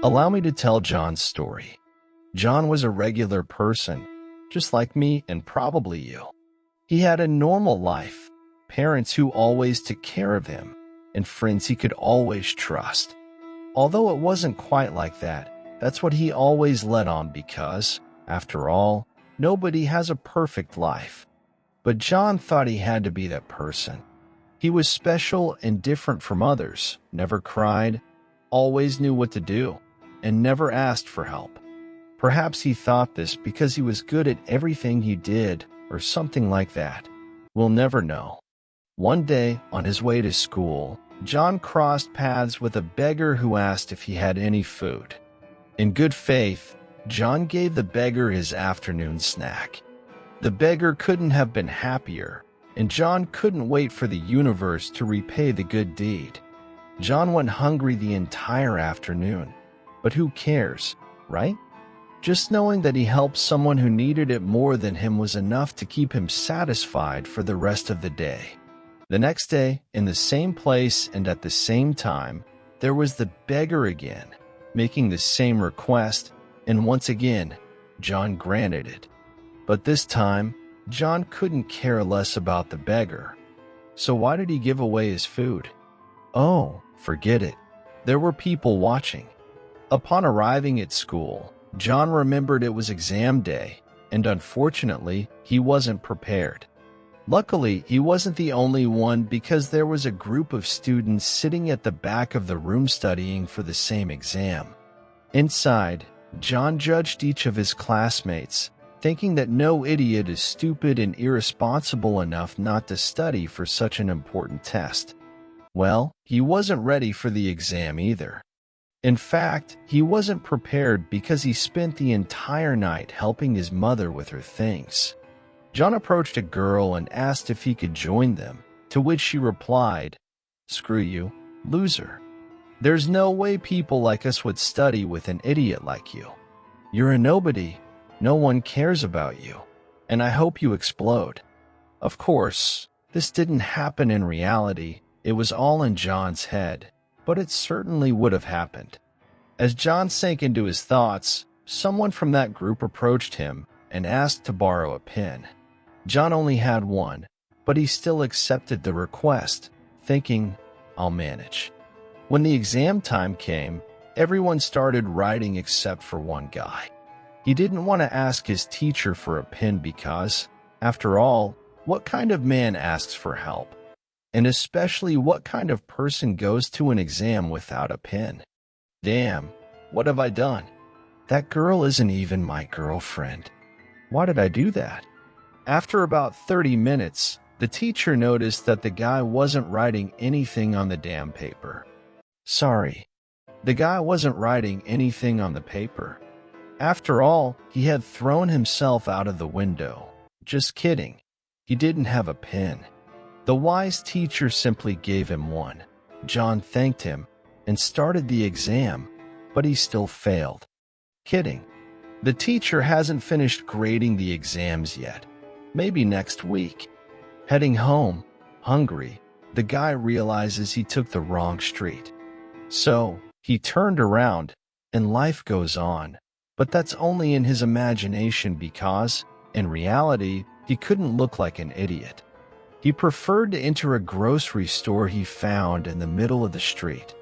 Allow me to tell John's story. John was a regular person, just like me and probably you. He had a normal life, parents who always took care of him, and friends he could always trust. Although it wasn't quite like that, that's what he always led on because, after all, nobody has a perfect life. But John thought he had to be that person. He was special and different from others, never cried, always knew what to do, and never asked for help. Perhaps he thought this because he was good at everything he did or something like that. We'll never know. One day, on his way to school, John crossed paths with a beggar who asked if he had any food. In good faith, John gave the beggar his afternoon snack. The beggar couldn't have been happier, and John couldn't wait for the universe to repay the good deed. John went hungry the entire afternoon, but who cares, right? Just knowing that he helped someone who needed it more than him was enough to keep him satisfied for the rest of the day. The next day, in the same place and at the same time, there was the beggar again, making the same request, and once again, John granted it. But this time, John couldn't care less about the beggar. So why did he give away his food? Oh, forget it. There were people watching. Upon arriving at school, John remembered it was exam day, and unfortunately, he wasn't prepared. Luckily, he wasn't the only one because there was a group of students sitting at the back of the room studying for the same exam. Inside, John judged each of his classmates, thinking that no idiot is stupid and irresponsible enough not to study for such an important test. Well, he wasn't ready for the exam either. In fact, he wasn't prepared because he spent the entire night helping his mother with her things. John approached a girl and asked if he could join them, to which she replied, "Screw you, loser. There's no way people like us would study with an idiot like you. You're a nobody. No one cares about you, and I hope you explode." Of course, this didn't happen in reality. It was all in John's head, but it certainly would have happened. As John sank into his thoughts, someone from that group approached him and asked to borrow a pen. John only had one, but he still accepted the request, thinking, "I'll manage." When the exam time came, everyone started writing except for one guy. He didn't want to ask his teacher for a pen because, after all, what kind of man asks for help? And especially what kind of person goes to an exam without a pen? Damn, what have I done? That girl isn't even my girlfriend. Why did I do that? After about 30 minutes, the teacher noticed that the guy wasn't writing anything on the damn paper. Sorry, the guy wasn't writing anything on the paper. After all, he had thrown himself out of the window. Just kidding. He didn't have a pen. The wise teacher simply gave him one. John thanked him and started the exam, but he still failed. Kidding. The teacher hasn't finished grading the exams yet. Maybe next week. Heading home, hungry, the guy realizes he took the wrong street. So, he turned around, and life goes on. But that's only in his imagination because, in reality, he couldn't look like an idiot. He preferred to enter a grocery store he found in the middle of the street.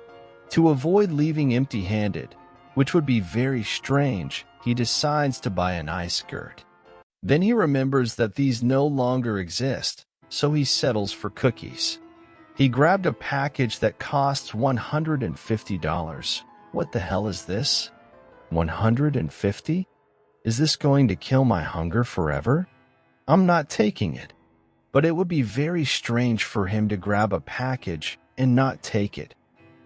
To avoid leaving empty-handed, which would be very strange, he decides to buy an ice skirt. Then he remembers that these no longer exist, so he settles for cookies. He grabbed a package that costs $150. What the hell is this? 150? Is this going to kill my hunger forever? I'm not taking it. But it would be very strange for him to grab a package and not take it.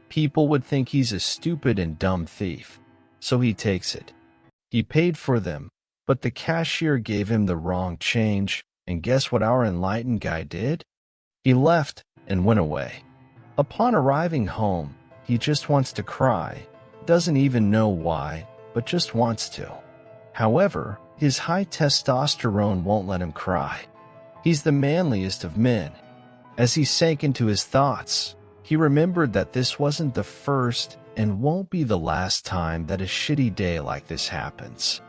People would think he's a stupid and dumb thief, so he takes it. He paid for them, but the cashier gave him the wrong change, and guess what our enlightened guy did? He left and went away. Upon arriving home, he just wants to cry, doesn't even know why, but just wants to. However, his high testosterone won't let him cry. He's the manliest of men. As he sank into his thoughts, he remembered that this wasn't the first and won't be the last time that a shitty day like this happens.